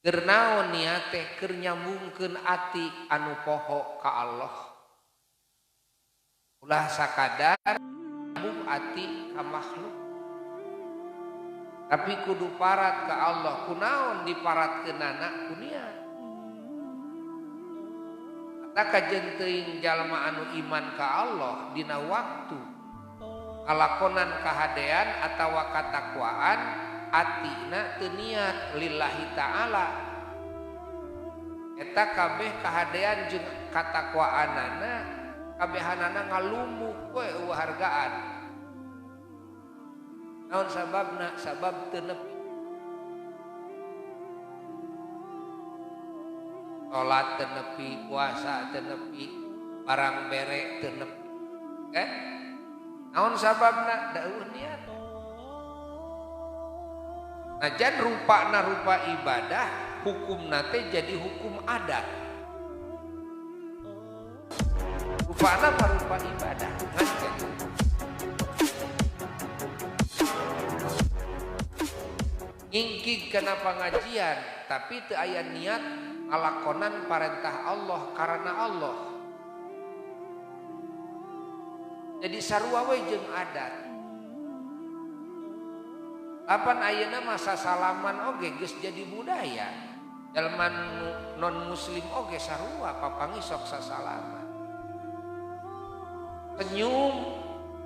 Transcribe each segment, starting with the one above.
Keur naon niat teh? Keur nyambungkeun ati anu poho ka Allah. Ulah sakadar nyambung ati ka makhluk. Tapi kudu parat ka Allah. Kunaon diparatkeunana? Ku niat. Eta kajen teuing jalma anu iman ka Allah dina waktu ngalakonan kahadean atawa katakwaan atina teu niat lillahi ta'ala. Eta kabeh kahadean jeung katakwaanana kabehanana ngalumuk we eueuh hargaan. Naon sababna? Sabab teu nepi. Salat teu nepi, puasa teu nepi, barang bere teu nepi. Naon sababna? Da eueuh niat. Najan rupana rupa ibadah, hukumna teh jadi hukum adat. Rupana rupa ibadah, ngan jadi. Ngingkig kana pangajian, tapi teu aya niat ngalakonan parentah Allah karena Allah. Jadi sarua we jeung adat. Lapan ayeuna masa salaman oge geus jadi budaya. Jalma non muslim oge sarua papangi sok sasalaman. Senyum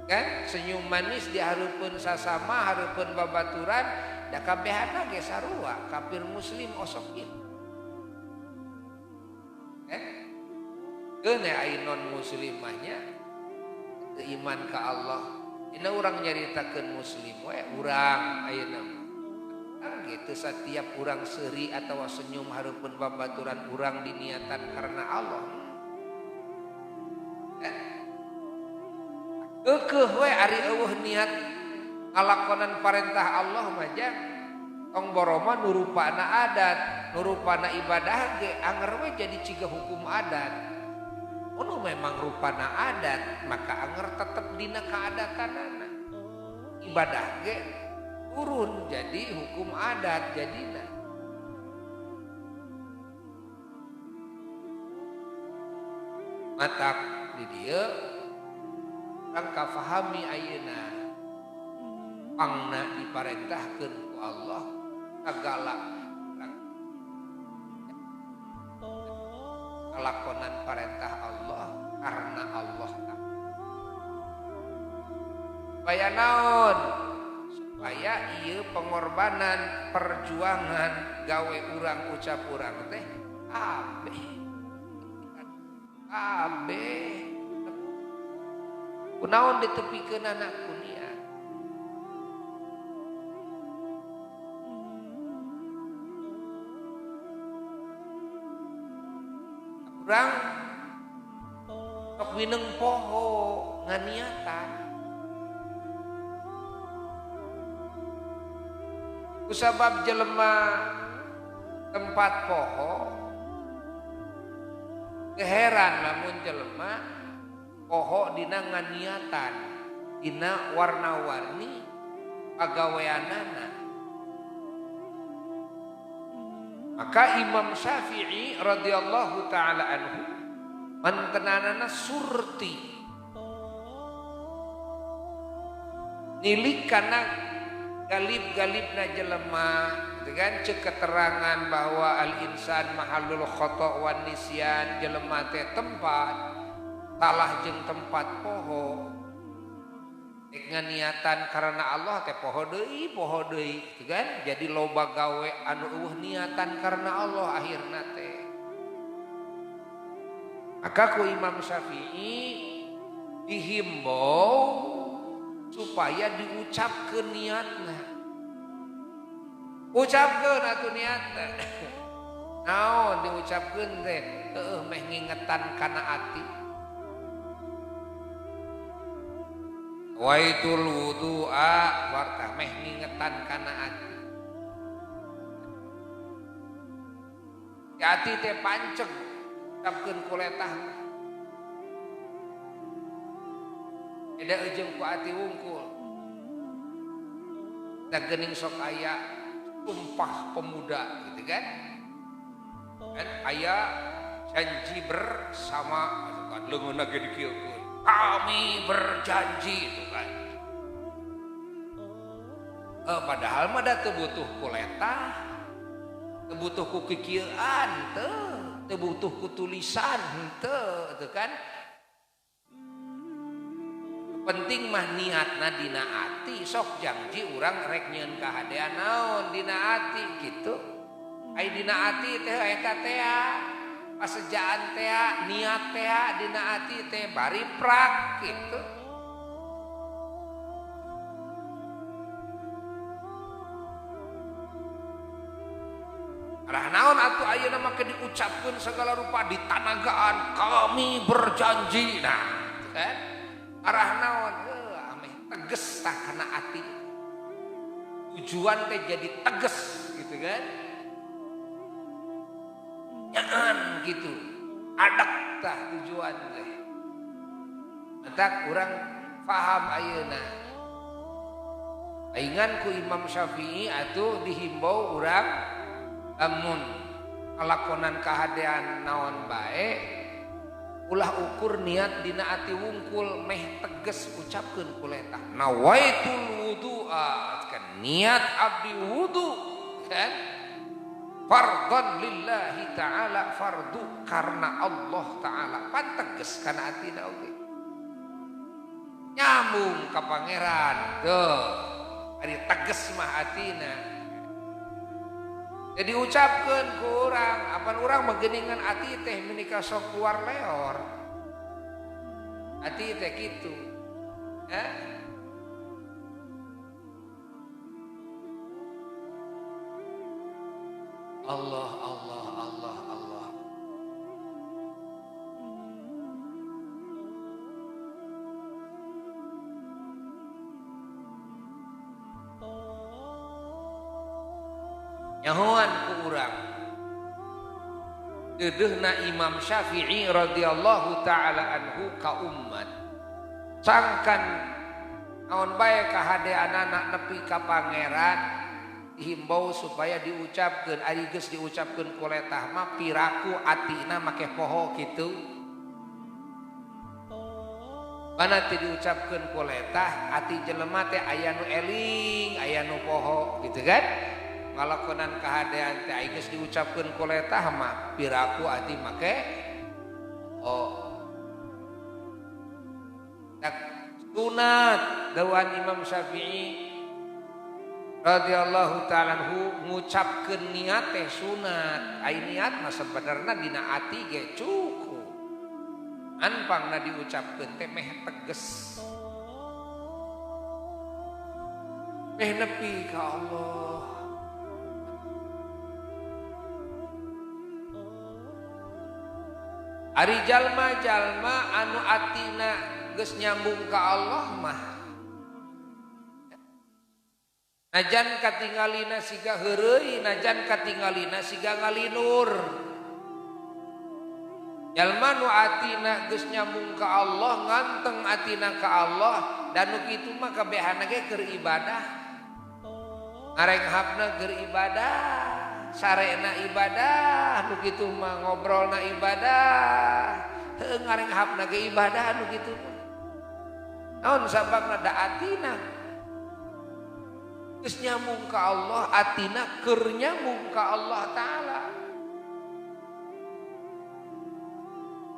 kan, senyum manis dihareupeun sasama, hareupeun babaturan, da kabehana ge sarua, kafir muslim osok kitu. Keune ai non muslimahnya iman ka Allah. Dina urang nyaritakeun muslim we urang ayeuna mah. Gitu setiap urang seuri atawa senyum hareupeun babaturan urang diniatan karena Allah. Keukeuh we ari eueuh niat ngalakonan parentah Allah mah jang tong boroma nurupana adat, nurupana ibadah ge anger we jadi ciga hukum adat. Anu memang rupana adat maka anger tetep dina kaadatanana. Ibadah ge turun jadi hukum adat jadina. Matak di dieu urang kafahami ayeuna pangna diparentahkeun ku Allah sagala ngalakonan parentah Allah karena Allah. Supaya naon? Supaya ieu pengorbanan perjuangan gawe urang ucap urang teh kabeh kunaon ditepikeun anak kuliah. Urang sok wineng poho nganiatan. Kusabab jelema tempat poho keheran lamun jelema poho dina nganiatan, dina warna-warni pagaweanana. Maka Imam Syafi'i radhiyallahu taala anhu mantenanana surti nilik kana galib-galibna jelema dengan cek keterangan bahwa al-insan mahallul khata' wan nisyan, jelema teh tempat salah jeung tempat poho. Dengan niatan karena Allah teh poho deui kan jadi loba gawe anu eueuh niatan karena Allah akhirna teh. Maka ku Imam Syafi'i dihimbau supaya diucapkeun niatna. Ucapkeun atuh niatna. Naon diucapkeun teh? Heueuh meh ngingetan kana ati. Waitul wudu'a warta meh ngingetan kana ati. Ati teh panceg ucapkeun kuletah. Eda ujung ku ati wungkul. Da geuning sok aya tumpah pemuda gitu kan. kan aya janji bersama kan leungeunna ge dikieukeun kami berjanji itu kan padahal mah da teu butuh kuletah teu butuh ku kikieuan teu butuh ku tulisan teu kan penting mah niatna dina ati sok janji urang rek nyieun kahadean naon dina ati kitu ai dina ati teh eta teh pasejaan teh niat teh dina ati teh bari prak kitu arah naon atuh ayeuna mah diucapkeun segala rupa ditanagaan kami berjanji nah kan arah naon ameh teges tah kana ati tujuan teh jadi teges gitu kan nyaan gitu adak tah tujuan teh matak urang paham ayeuna ainggan ku Imam Syafi'i atuh dihimbau urang lamun ngalakonan kahadean naon bae ulah ukur niat dina ati wungkul meh teges ucapkeun kuletah nawaitul wudu'a kan niat abdi wudu kan fardhan lillahi ta'ala fardu karena Allah ta'ala pan teges kana atina oge nyambung ka pangeran tuh ari teges mah atina jadi ucapkan ke orang, apa orang mengeningan hati teh menikah sok keluar leor, hati teh gitu, Allah Allah Allah Allah. Nyahoan ku urang deudeuhna Imam Syafi'i radhiyallahu taala anhu ka ummat sangkan naon bae kahadeanana nepi ka pangeran dihimbau supaya diucapkeun ari geus diucapkeun kuletah mah piraku atina make poho kitu mana teh diucapkeun kuletah ati jelema teh aya nu eling aya nu poho gitu kan ngalakonan kahadean teh ai geus diucapkeun kuletah mah piraku ati make tak sunat dawan Imam Syafi'i radhiyallahu ta'ala anhu ngucapkeun niat teh sunat ai niat mah sebenarnya dina ati ge cukup anpangna diucapkeun teh meh teges meh nepi ka Allah ari jalma-jalma anu atina geus nyambung ka Allah mah najan katingalina siga heureuy najan katingalina siga ngalinur jalma nu atina geus nyambung ka Allah nganteng atina ka Allah dan nu kitu mah kabehana ge keur ibadah ngarenghabna keur ibadah sarena ibadah nu kitu mah ngobrolna ibadah heuh ngarenghapna ge ibadah nu kitu mah naon sababna da atina geus nyambung ka Allah atina keur nyambung ka Allah taala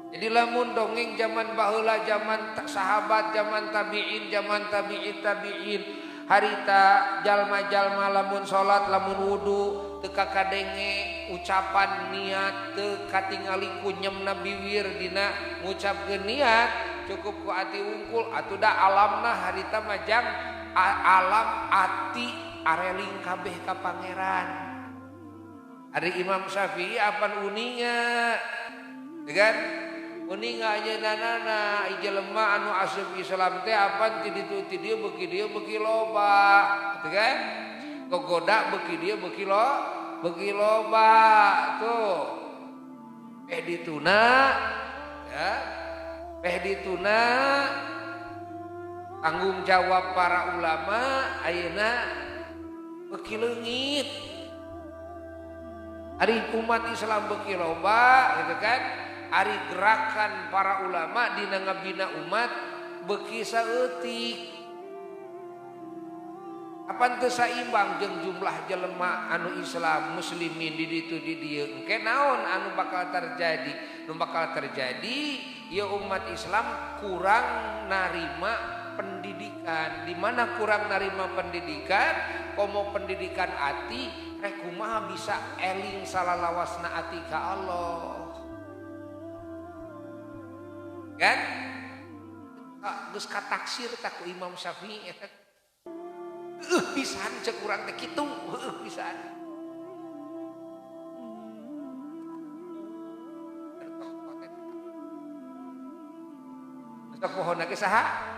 jadi lamun dongeng zaman baheula zaman sahabat zaman tabi'in zaman tabi'in harita jalma-jalma lamun salat lamun wudu teu kakadenge ucapan niat teu katingali kunyemna bibir dina ngucapkeun niat cukup ku ati wungkul atuh da alamna harita majang alam ati areling kabeh ka pangeran ari Imam Syafi'i apan uninga kan uninga ayeunana jelema anu asup Islam teh apan ti dieu beuki loba teu kan gogoda beuki dieu beuki loba tuh dituna ya dituna tanggung jawab para ulama ayeuna beuki leungit Ari umat Islam beki loba gitu kan, ari gerakan para ulama dina ngabina umat beki saeutik. Kapan teu saimbang jeung jumlah jelema anu Islam muslimin di ditu di dieu engke naon anu bakal terjadi? Nu bakal terjadi ya umat Islam kurang narima pendidikan. Di mana kurang narima pendidikan? Komo pendidikan ati rek kumaha bisa eling salalawasna ati ka Allah. Kan? Geus kataksir tak ku Imam Syafi'i eta. Pisan cek urang teh kitu, pisan. Sok pohonna ge saha?